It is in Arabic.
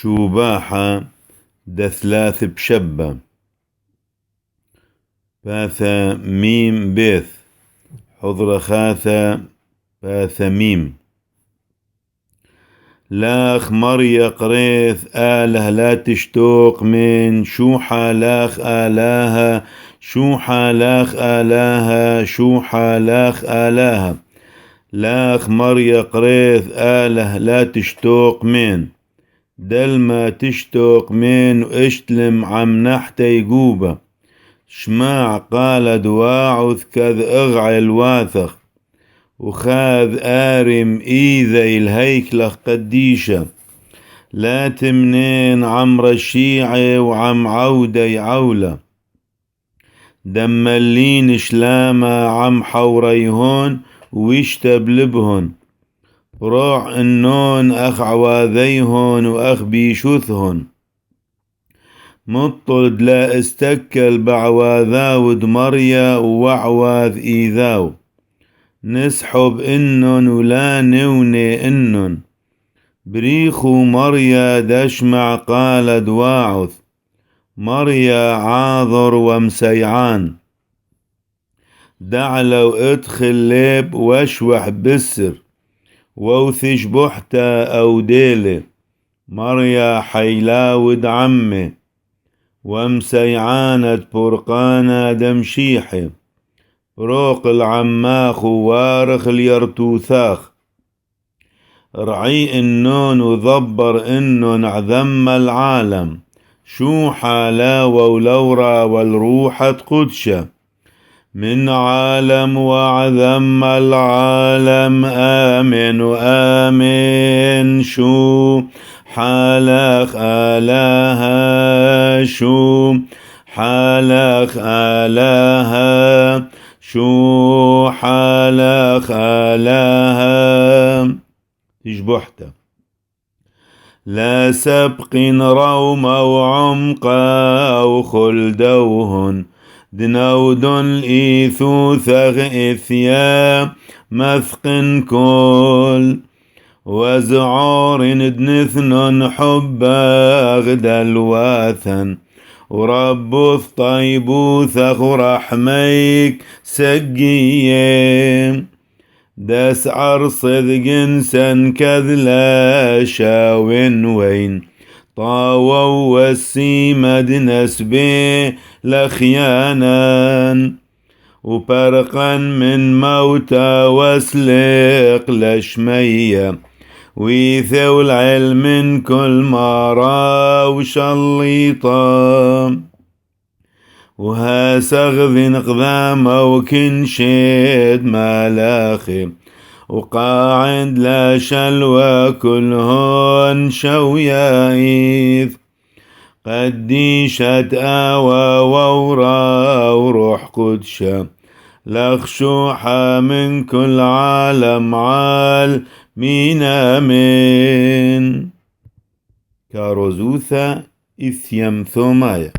شوباحة دثلاث بشبة باثا ميم بيث حضر خاثة باثا ميم لاخ مريا قريث آله لا تشتوق من شوحة لاخ آلاها شوحة لاخ آلاها شوحة لاخ آلاها لاخ مريا قريث آله لا تشتوق من دل ما تشتوق من واشتلم عم نحت يقوبة شماع قال دواعث كذ اغعي الواثخ وخاذ آرم إيذي الهيكلة قديشة لا تمنين عم رشيعي وعم عودي عولة دملين شلامة عم حوريهن ويشتبلبهن روع النون أخ عواذيهن وأخ بيشوثهن مطلد لا استكل بعواذاود مريا ووعواذ إيذاو نسحب إنن ولا نوني إنن بريخو مريا دشمع قال دواعث مريا عاذر ومسيعان دعلو ادخل ليب واشوح بسر ووثش بحتا أو ديلي مريا حيلاود عمي ومسيعانة برقانة دمشيحي روق العماخ ووارخ اليرتوثاخ رعي النون وضبر إنن عذم العالم شو حالا ولورا والروحة قدشة من عالم وعذم العالم آمن وآمن شو حالخ آلاها شو حالخ آلاها شو حالخ آلاها تشبحته لا سبق روم وعمق وخلدوهن دنود الإيثو ثغ إثيا مثق كل وزعار دنثن حب أغدى الواثن ورب الطيب ثغ رحميك سقيم داس عرصد جنسا كذلا شاوين وين طاووا والسيمد نسبي لخيانا وبرقا من موتى وسلق لشمية ويثو العلم من كل مرا وشليطا وها سغذ نقذام وكنشد ملاخي وقاعد لا شلوى كلهن شويايث قديشت آوى وورا وروح قدشة لخشوحة من كل عالم عالمين آمين كاروزوثا إثيم ثومايا